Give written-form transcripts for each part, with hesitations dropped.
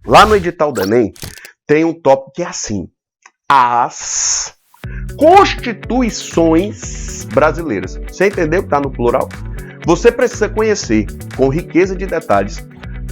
Lá no edital do Enem, tem um tópico que é assim: as constituições brasileiras. Você entendeu que está no plural? Você precisa conhecer, com riqueza de detalhes,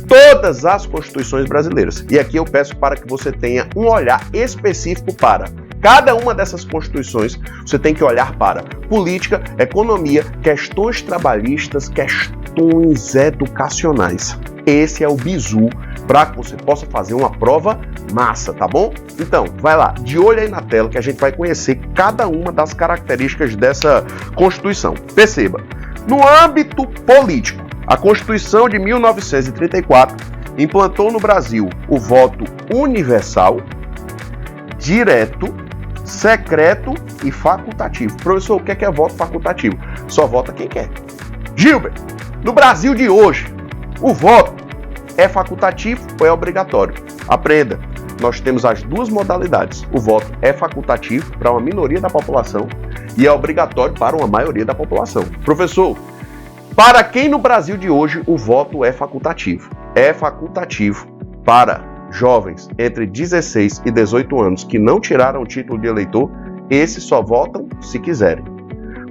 todas as constituições brasileiras. E aqui eu peço para que você tenha um olhar específico para cada uma dessas constituições. Você tem que olhar para política, economia, questões trabalhistas, questões educacionais. Esse é o bizu para que você possa fazer uma prova massa, tá bom? Então, vai lá, de olho aí na tela que a gente vai conhecer cada uma das características dessa Constituição. Perceba, no âmbito político, a Constituição de 1934 implantou no Brasil o voto universal, direto, secreto e facultativo. Professor, o que é voto facultativo? Só vota quem quer. Gilbert, no Brasil de hoje, o voto é facultativo ou é obrigatório? Aprenda, nós temos as duas modalidades. O voto é facultativo para uma minoria da população e é obrigatório para uma maioria da população. Professor, para quem no Brasil de hoje o voto é facultativo? É facultativo para jovens entre 16 e 18 anos que não tiraram o título de eleitor. Esses só votam se quiserem.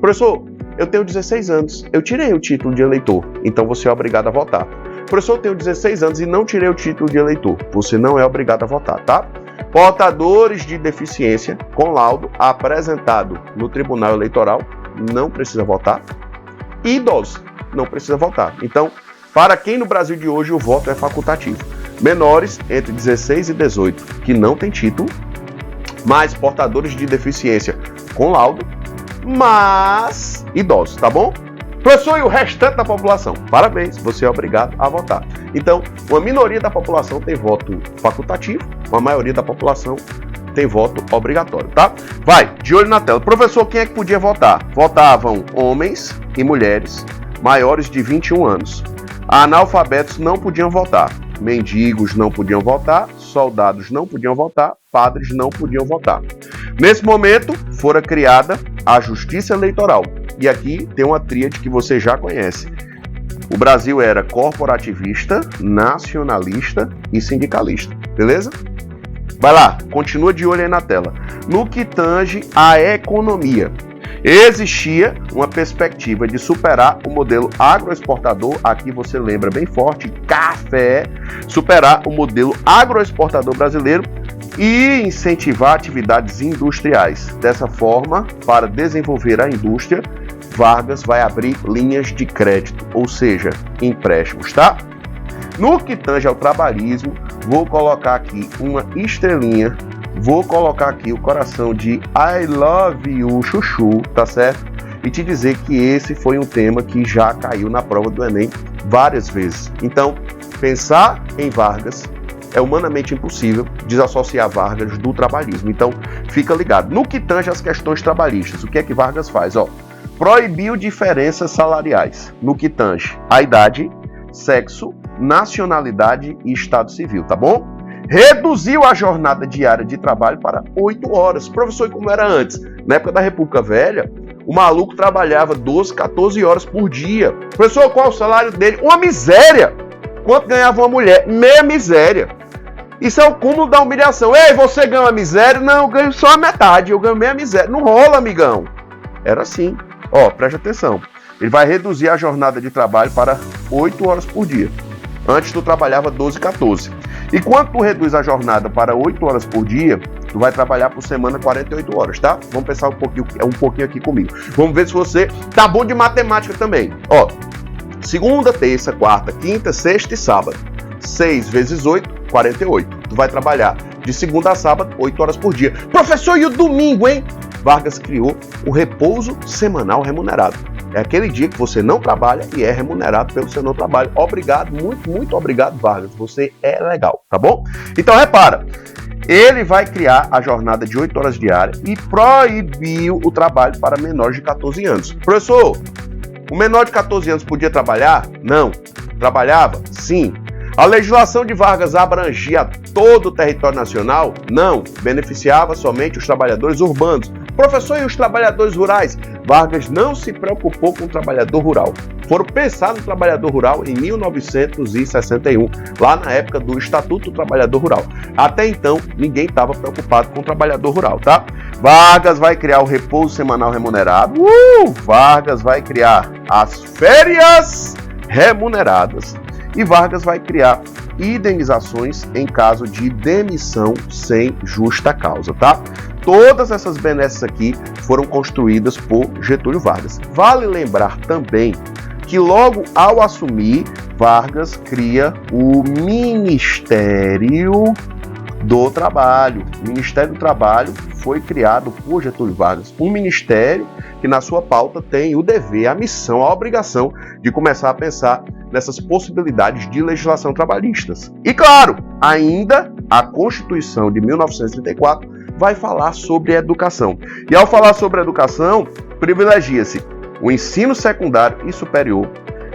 Professor, eu tenho 16 anos, eu tirei o título de eleitor, então você é obrigado a votar. Professor, eu tenho 16 anos e não tirei o título de eleitor. Você não é obrigado a votar, tá? Portadores de deficiência com laudo apresentado no Tribunal Eleitoral não precisa votar. E idosos não precisa votar. Então, para quem no Brasil de hoje o voto é facultativo? Menores entre 16 e 18 que não têm título, mais portadores de deficiência com laudo, mas idosos, tá bom? Professor, e o restante da população? Parabéns, você é obrigado a votar. Então, uma minoria da população tem voto facultativo, uma maioria da população tem voto obrigatório, tá? Vai, de olho na tela. Professor, quem é que podia votar? Votavam homens e mulheres maiores de 21 anos. Analfabetos não podiam votar. Mendigos não podiam votar, soldados não podiam votar, padres não podiam votar. Nesse momento, fora criada a Justiça Eleitoral. E aqui tem uma tríade que você já conhece. O Brasil era corporativista, nacionalista e sindicalista, beleza? Vai lá, continua de olho aí na tela. No que tange à economia, existia uma perspectiva de superar o modelo agroexportador, aqui você lembra bem forte, café, superar o modelo agroexportador brasileiro e incentivar atividades industriais. Dessa forma, para desenvolver a indústria, Vargas vai abrir linhas de crédito, ou seja, empréstimos, tá? No que tange ao trabalhismo, vou colocar aqui uma estrelinha, vou colocar aqui o coração de I love you, chuchu, tá certo? E te dizer que esse foi um tema que já caiu na prova do Enem várias vezes. Então, pensar em Vargas é humanamente impossível desassociar Vargas do trabalhismo. Então, fica ligado. No que tange às questões trabalhistas, o que é que Vargas faz? Proibiu diferenças salariais no que tange a idade, sexo, nacionalidade e estado civil, tá bom? Reduziu a jornada diária de trabalho para 8 horas. Professor, e como era antes? Na época da República Velha, o maluco trabalhava 12, 14 horas por dia. Professor, qual o salário dele? Uma miséria! Quanto ganhava uma mulher? Meia miséria. Isso é o cúmulo da humilhação. Ei, você ganha uma miséria? Não, eu ganho só a metade, eu ganho meia miséria. Não rola, amigão. Era assim. Preste atenção. Ele vai reduzir a jornada de trabalho para 8 horas por dia. Antes tu trabalhava 12, 14. E quando tu reduz a jornada para 8 horas por dia, tu vai trabalhar por semana 48 horas, tá? Vamos pensar um pouquinho aqui comigo. Vamos ver se você tá bom de matemática também. Segunda, terça, quarta, quinta, sexta e sábado. 6 vezes 8, 48. Tu vai trabalhar de segunda a sábado, 8 horas por dia. Professor, e o domingo, hein? Vargas criou o repouso semanal remunerado. É aquele dia que você não trabalha e é remunerado pelo seu não trabalho. Obrigado, muito, muito obrigado, Vargas. Você é legal, tá bom? Então, repara. Ele vai criar a jornada de 8 horas diárias e proibiu o trabalho para menores de 14 anos. Professor, o menor de 14 anos podia trabalhar? Não. Trabalhava? Sim. A legislação de Vargas abrangia todo o território nacional? Não. Beneficiava somente os trabalhadores urbanos. Professor, e os trabalhadores rurais? Vargas não se preocupou com o trabalhador rural. Foram pensar no trabalhador rural em 1961, lá na época do Estatuto do Trabalhador Rural. Até então, ninguém estava preocupado com o trabalhador rural, tá? Vargas vai criar o repouso semanal remunerado. Vargas vai criar as férias remuneradas. E Vargas vai criar indenizações em caso de demissão sem justa causa, tá? Todas essas benesses aqui foram construídas por Getúlio Vargas. Vale lembrar também que logo ao assumir, Vargas cria o Ministério do Trabalho. O Ministério do Trabalho foi criado por Getúlio Vargas. Um ministério que na sua pauta tem o dever, a missão, a obrigação de começar a pensar nessas possibilidades de legislação trabalhistas. E claro, ainda a Constituição de 1934 vai falar sobre educação. E ao falar sobre educação, privilegia-se o ensino secundário e superior,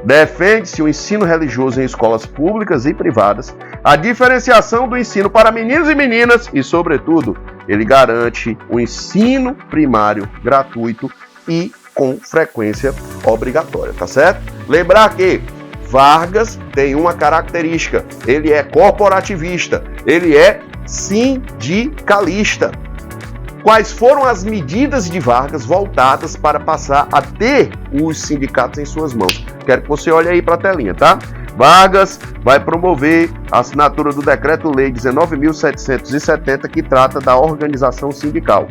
defende-se o ensino religioso em escolas públicas e privadas, a diferenciação do ensino para meninos e meninas e, sobretudo, ele garante o ensino primário gratuito e com frequência obrigatória, tá certo? Lembrar que Vargas tem uma característica, ele é corporativista, ele é sindicalista. Quais foram as medidas de Vargas voltadas para passar a ter os sindicatos em suas mãos? Quero que você olhe aí para a telinha, tá? Vargas vai promover a assinatura do Decreto-Lei 19.770, que trata da organização sindical.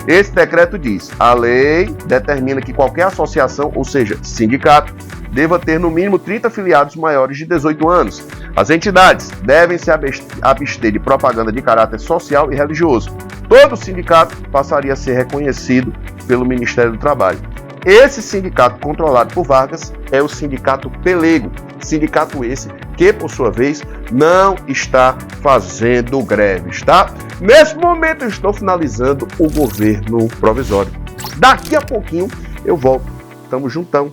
Esse decreto diz: a lei determina que qualquer associação, ou seja, sindicato, deva ter no mínimo 30 afiliados maiores de 18 anos. As entidades devem se abster de propaganda de caráter social e religioso. Todo sindicato passaria a ser reconhecido pelo Ministério do Trabalho. Esse sindicato controlado por Vargas é o Sindicato Pelego. Sindicato esse que, por sua vez, não está fazendo greves, tá? Nesse momento eu estou finalizando o governo provisório. Daqui a pouquinho eu volto. Tamo juntão.